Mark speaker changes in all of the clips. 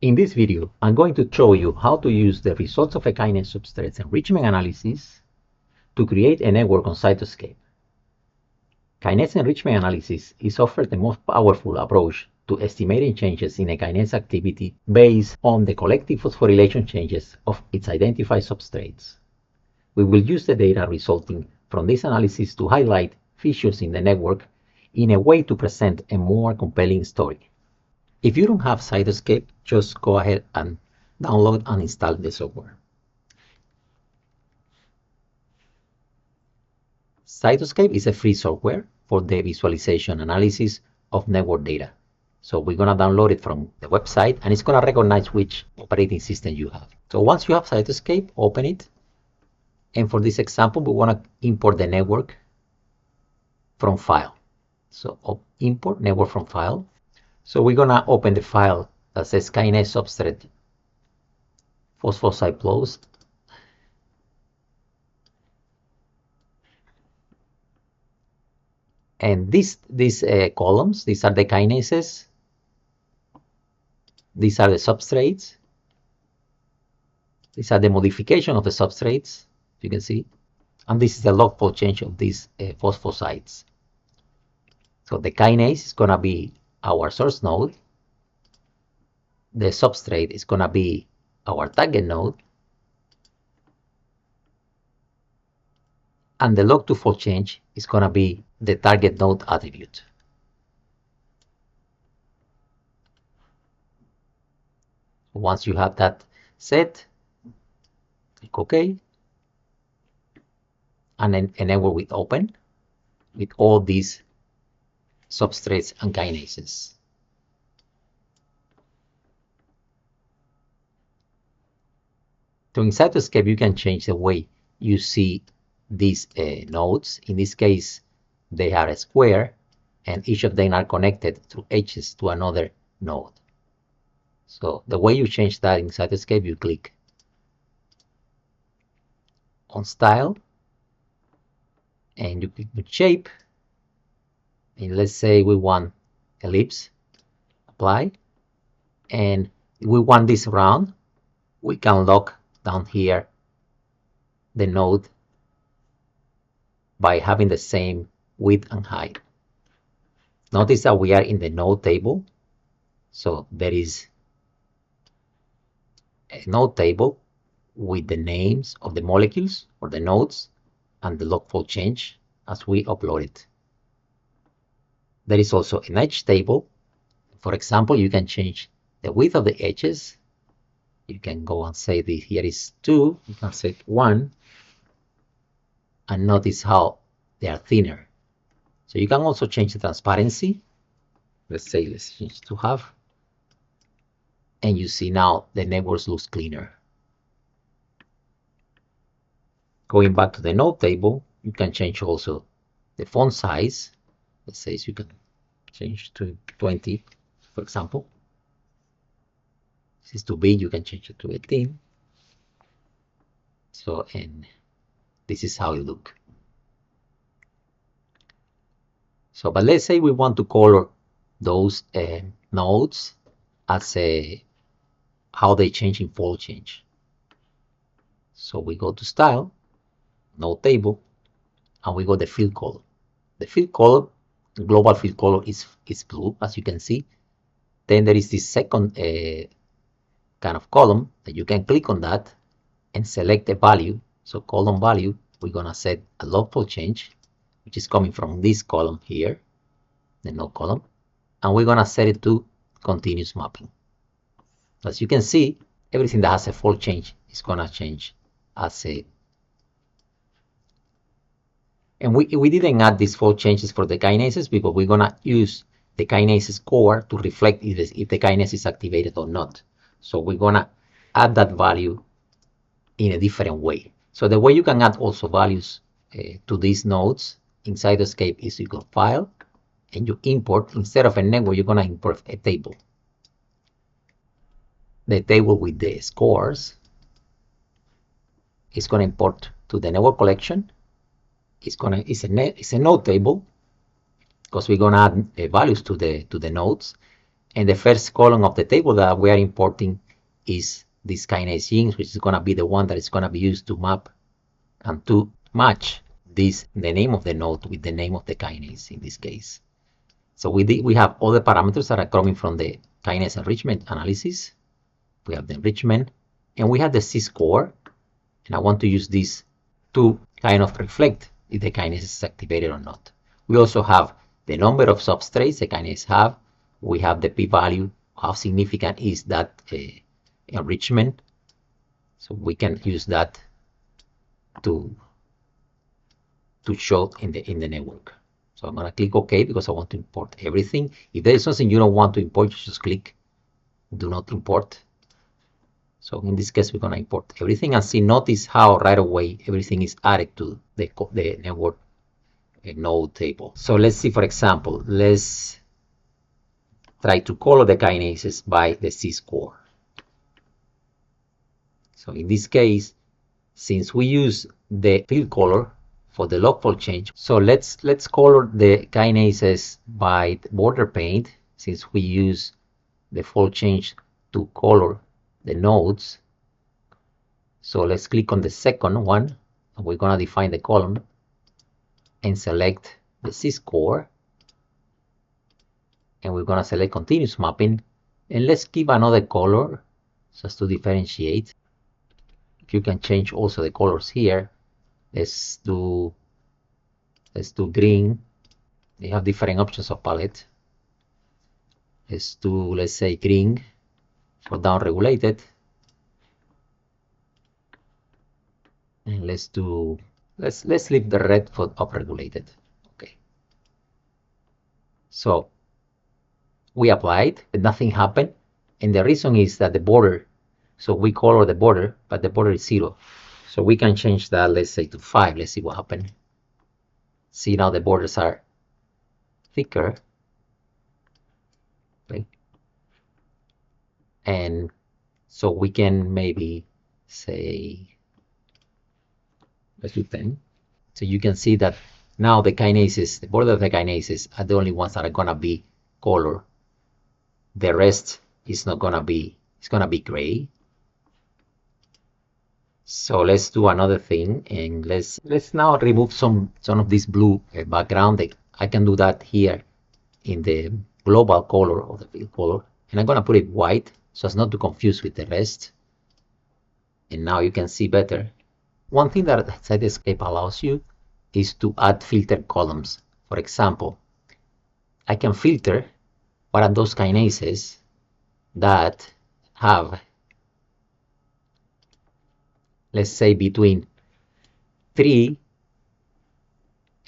Speaker 1: In this video, I'm going to show you how to use the results of a kinase substrate enrichment analysis to create a network on Cytoscape. Kinase enrichment analysis is often the most powerful approach to estimating changes in a kinase activity based on the collective phosphorylation changes of its identified substrates. We will use the data resulting from this analysis to highlight features in the network in a way to present a more compelling story. If you don't have Cytoscape, just go ahead and download and install the software. Cytoscape is a free software for the visualization analysis of network data. So we're going to download it from the website, and it's going to recognize which operating system you have. So once you have Cytoscape, open it. And for this example, we want to import the network from file. So import network from file. So we're going to open the file that says Kinase Substrate Phosphosite Plots. And these columns, these are the kinases. These are the substrates. These are the modification of the substrates, you can see. And this is the log fold change of these phosphosites. So the kinase is going to be our source node. The substrate is going to be our target node. And the log to fold change is going to be the target node attribute. Once you have that set, click OK. And then a network will open with all these substrates and kinases. So in Cytoscape, you can change the way you see these nodes. In this case, they are a square, and each of them are connected through edges to another node. So the way you change that in Cytoscape, you click on Style, and you click on Shape. And let's say we want ellipse, apply, and we want this round. We can lock down here the node by having the same width and height. Notice that we are in the node table. So there is a node table with the names of the molecules or the nodes and the log fold change as we upload it. There is also an edge table. For example, you can change the width of the edges. You can go and say this here is 2. You can set 1. And notice how they are thinner. So you can also change the transparency. Let's change to half. And you see now the network looks cleaner. Going back to the node table, you can change also the font size. Let's say you can change to 20, for example. This is too big, you can change it to 18. So, and this is how it looks. So, but let's say we want to color those nodes as how they change in fold change. So we go to Style, Node Table, and we go to Field Color. The field color, global field color is blue, as you can see. Then there is this second kind of column that you can click on that and select a value. So column value, we're going to set a log fold change, which is coming from this column here, the node column. And we're going to set it to continuous mapping. As you can see, everything that has a fold change is going to change as a. And we didn't add these fold changes for the kinases because we're going to use the kinases core to reflect if the kinase is activated or not. So we're going to add that value in a different way. So the way you can add also values to these nodes in Cytoscape is you go File and you import. Instead of a network, you're going to import a table. The table with the scores is going to import to the network collection. It's a node table because we're going to add values to the nodes, And the first column of the table that we are importing is this kinase genes, which is going to be the one that is going to be used to map and to match the name of the node with the name of the kinase in this case. So we have all the parameters that are coming from the kinase enrichment analysis. We have the enrichment, and we have the C-score, and I want to use this to kind of reflect if the kinase is activated or not. We also have the number of substrates the kinase have. We have the p-value, how significant is that enrichment. So we can use that to show in the network. So I'm going to click OK because I want to import everything. If there is something you don't want to import, you just click do not import. So in this case, we're going to import everything and see, notice how right away everything is added to the network node table. So let's see, for example, let's try to color the kinases by the C-score. So in this case, since we use the field color for the log-fold change, so let's color the kinases by the border paint, since we use the fold change to color the nodes. So let's click on the second one, and we're going to define the column and select the C-score, and we're going to select continuous mapping, and let's give another color just to differentiate. You can change also the colors here. Let's do green. They have different options of palette. Let's say green for down regulated, and let's leave the red for up regulated. Okay, so we applied, but nothing happened, and the reason is that the border, so we color the border, but the border is 0. So we can change that, let's say, to 5. Let's see what happened. See, now the borders are thicker. Okay. And so we can maybe say, let's do 10. So you can see that now the kinases, the border of the kinases are the only ones that are going to be color. The rest is not going to be, it's going to be gray. So let's do another thing, and let's now remove some of this blue background. I can do that here in the global color of the field color, and I'm going to put it white so as not to confuse with the rest. And now you can see better. One thing that Cytoscape allows you is to add filter columns. For example, I can filter what are those kinases that have, let's say, between 3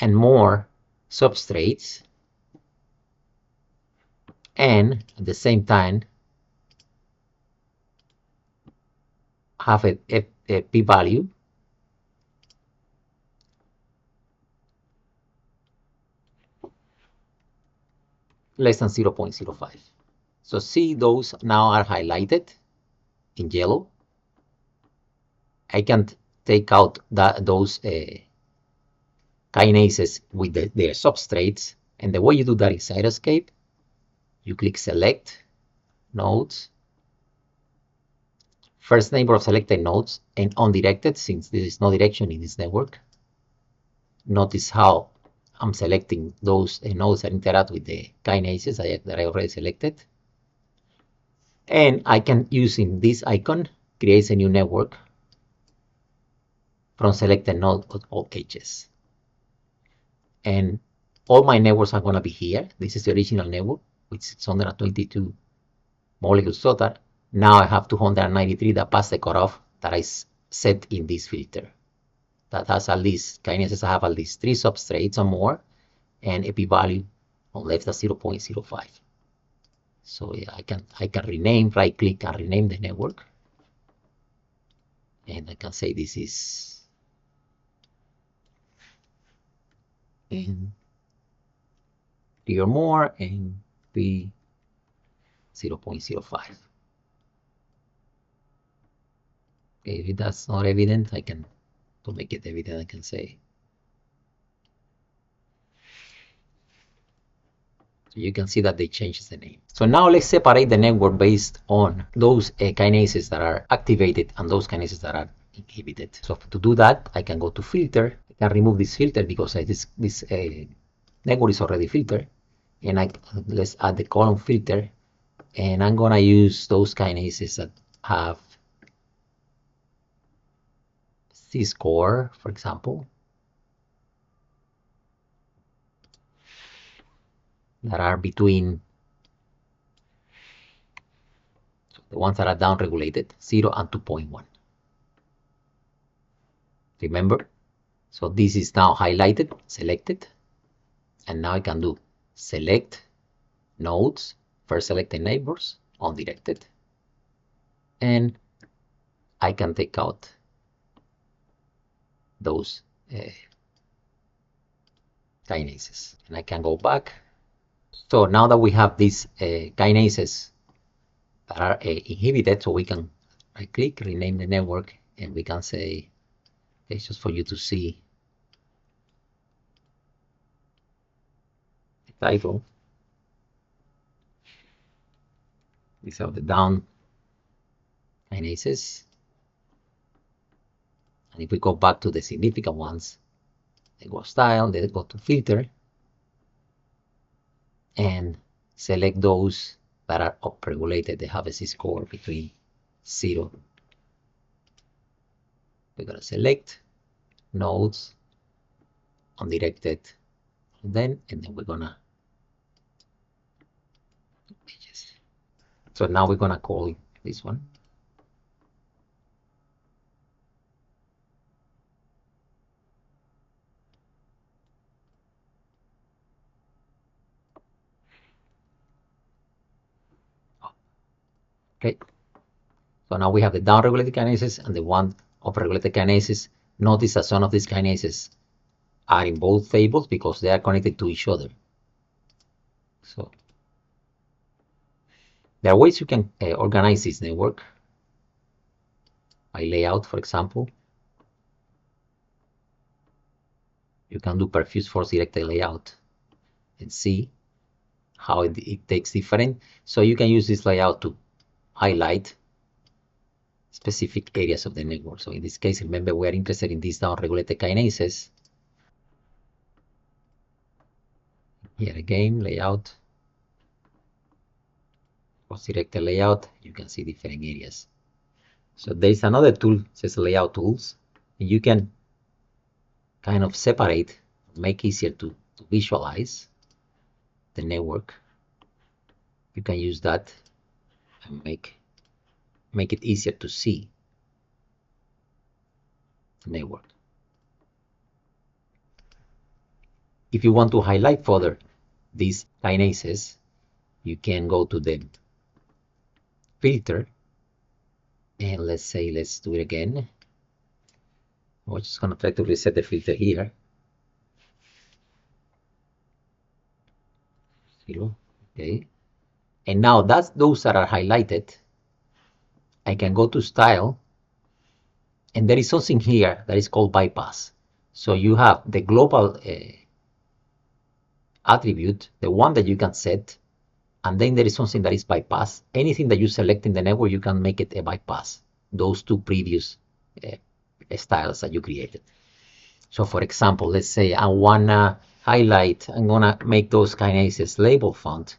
Speaker 1: and more substrates, and at the same time have a p-value less than 0.05. So see, those now are highlighted in yellow. I can take out those kinases with their substrates, and the way you do that is Cytoscape. You click select nodes, first neighbor of selected nodes, and undirected, since there is no direction in this network. Notice how I'm selecting those nodes that interact with the kinases that I already selected. And I can, using this icon, create a new network from selected node of all edges. And all my networks are going to be here. This is the original network, which is 122 molecules total. Now I have 293 that pass the cutoff that I set in this filter. That has at least, kinases have at least 3 substrates or more, and a p-value on less than 0.05. So yeah, I can rename, right click and rename the network. And I can say this is in 3 or more, and p 0.05. Okay, if that's not evident, I can, to make it evident, I can say So you can see that they changed the name. So now let's separate the network based on those kinases that are activated and those kinases that are inhibited. So to do that, I can go to filter. I can remove this filter because this network is already filtered. And let's add the column filter. And I'm gonna use those kinases that have C-score, for example, that are between the ones that are down-regulated, 0 and 2.1. Remember? So this is now highlighted, selected, and now I can do select nodes, first selected neighbors, undirected, and I can take out those kinases. And I can go back. So now that we have these kinases that are inhibited, so we can right click, rename the network, and we can say, okay, just for you to see the title. These are the down kinases. And if we go back to the significant ones, they go style, they go to filter, and select those that are upregulated. They have a Z-score between 0. We're going to select nodes, undirected, and then we're going to pages. So now we're going to call this one. Okay. So now we have the down-regulated kinases and the one upregulated kinases. Notice that some of these kinases are in both tables because they are connected to each other. So there are ways you can organize this network by layout, for example. You can do perfuse force directed layout and see how it takes different. So you can use this layout to highlight specific areas of the network. So in this case, remember, we are interested in these down-regulated kinases. Here again, layout, force-directed layout, you can see different areas. So there's another tool, it says layout tools. You can kind of separate, make easier to visualize the network. You can use that and make it easier to see the network. If you want to highlight further these kinases, you can go to the filter, and let's do it again. We're just going to try to reset the filter here. 0, okay. And now those that are highlighted, I can go to style, and there is something here that is called bypass. So you have the global attribute, the one that you can set, and then there is something that is bypass. Anything that you select in the network, you can make it a bypass, those two previous styles that you created. So for example, let's say I wanna highlight, I'm gonna make those kinases label font.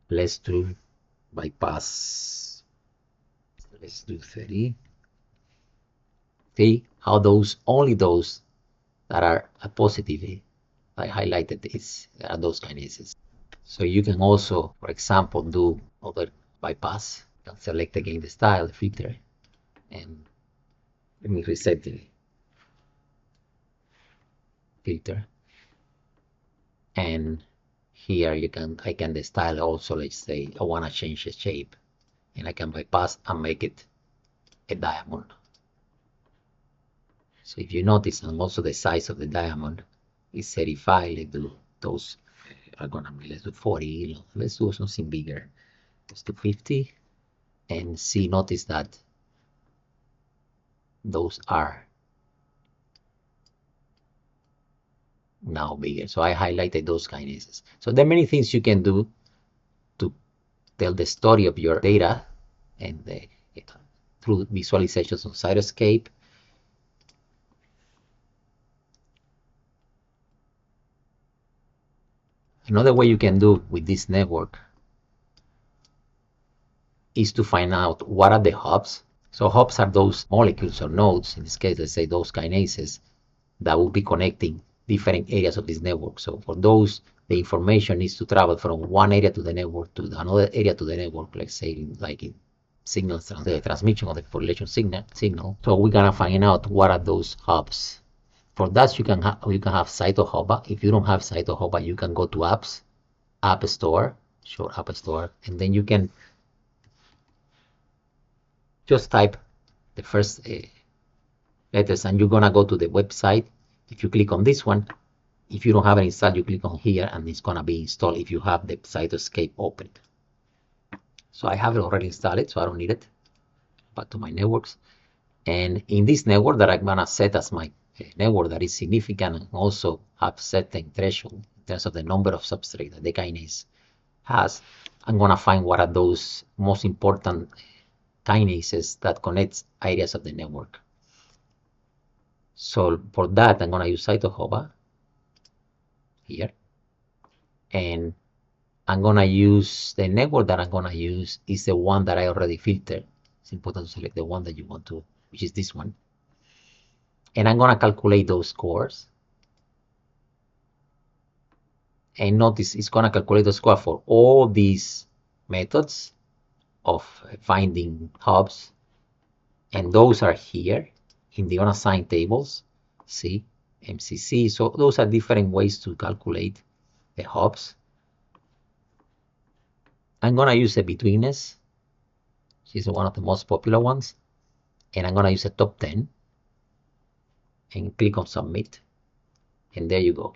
Speaker 1: Let's do bypass. Let's do 30. See how only those that are positive, I highlighted are those kinases. So you can also, for example, do other bypass. You can select again the style, the filter, and let me reset the filter. And here I can style also. Let's say I want to change the shape, and I can bypass and make it a diamond. So if you notice, and also the size of the diamond is 35. Let's do those are gonna be, let's do 40. Let's do something bigger. Let's do 50, and see. Notice that those are now bigger. So I highlighted those kinases. So there are many things you can do to tell the story of your data and through visualizations on Cytoscape. Another way you can do with this network is to find out what are the hubs. So hubs are those molecules or nodes, in this case, let's say those kinases, that will be connecting different areas of this network. So for those, the information needs to travel from one area to the network to another area to the network, let's say like in signals, the transmission of the correlation signal. So we're gonna find out what are those hubs. For that, you can have CytoHub. If you don't have CytoHub, you can go to apps, App Store, App Store, and then you can just type the first letters, and you're gonna go to the website. If you click on this one, if you don't have it installed, you click on here, and it's gonna be installed if you have the Cytoscape open. So I have it already installed, so I don't need it. Back to my networks, and in this network that I'm gonna set as my network that is significant, and also have certain threshold in terms of the number of substrates that the kinase has, I'm gonna find what are those most important kinases that connect areas of the network. So for that, I'm gonna use CytoHub here, and I'm gonna use the network that I'm gonna use is the one that I already filtered. It's important to select the one that you want to, which is this one. And I'm gonna calculate those scores. And notice it's gonna calculate the score for all these methods of finding hubs. And those are here in the unassigned tables. See, MCC. So those are different ways to calculate the hubs. I'm gonna use a betweenness. This is one of the most popular ones. And I'm gonna use a top 10 and click on submit. And there you go.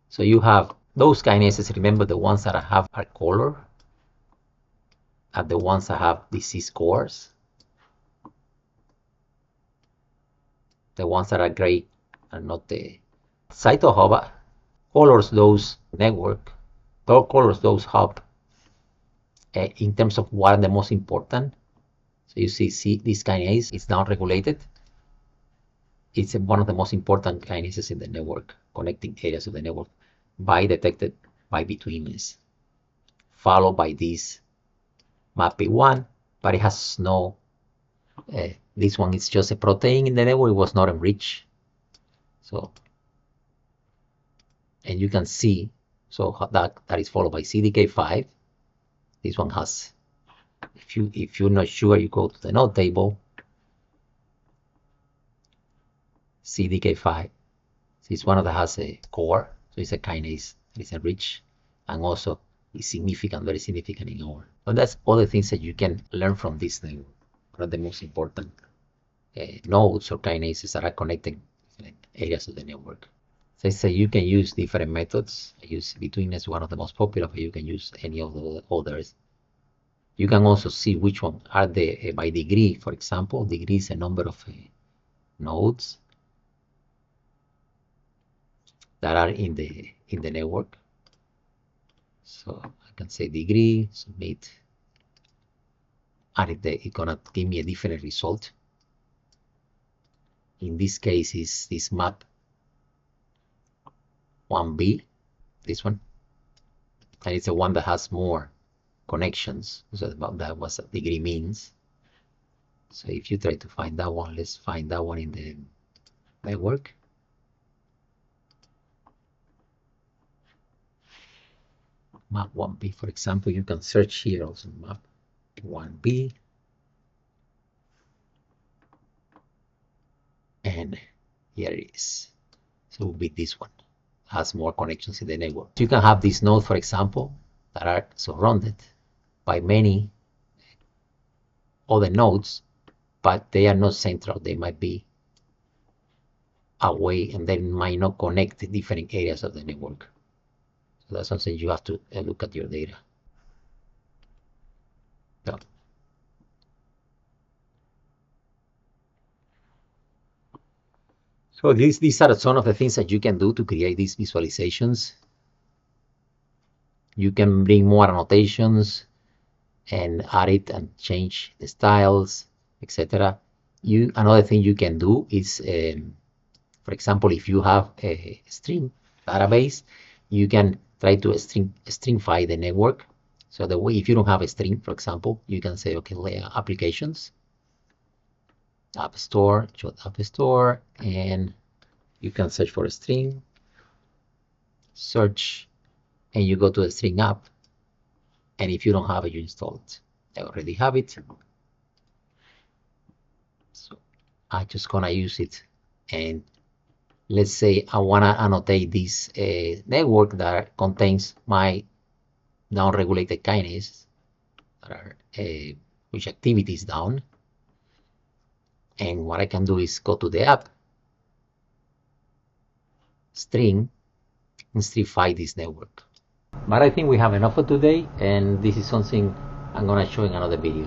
Speaker 1: So you have those kinases. Remember, the ones that I have are color are the ones that have disease scores. The ones that are gray are not the CytoHub colors those network, colors those hub in terms of what are the most important. So you see this kinase is now regulated. It's one of the most important kinases in the network, connecting areas of the network, by detected by betweenness, followed by this MAP1, but it has no, this one is just a protein in the network, it was not enriched. So, and you can see, so that is followed by CDK5. This one has, if you're not sure, you go to the node table, CDK5. This one that has a core, so it's a kinase that is enriched, and also is significant, very significant in our. So that's all the things that you can learn from this network. What are the most important nodes or kinases that are connecting different areas of the network. So I say you can use different methods. I use betweenness, one of the most popular, but you can use any of the others. You can also see which one are the by degree. For example, degree is a number of nodes that are in the network. So I can say degree, submit, and it's gonna give me a different result. In this case, is this map 1B, this one, and it's the one that has more connections. So that was what degree means. So if you try to find that one, let's find that one in the network. Map 1B, for example, you can search here also map 1B. And here it is. So it will be this one. Has more connections in the network. You can have these nodes, for example, that are surrounded by many other nodes, but they are not central. They might be away, and they might not connect the different areas of the network. So that's something you have to look at your data. So, So these are some of the things that you can do to create these visualizations. You can bring more annotations and add it and change the styles, etc. Another thing you can do is, for example, if you have a string database, you can try to stringify the network. So the way, if you don't have a string, for example, you can say, okay, applications, App Store, App Store, and you can search for a string, search, and you go to the string app. And if you don't have it, you install it. I already have it. So I'm just gonna use it. And let's say I wanna annotate this network that contains my down-regulated kinases that are which activity is down. And what I can do is go to the app, string, and stringify this network. But I think we have enough for today, and this is something I'm gonna show in another video.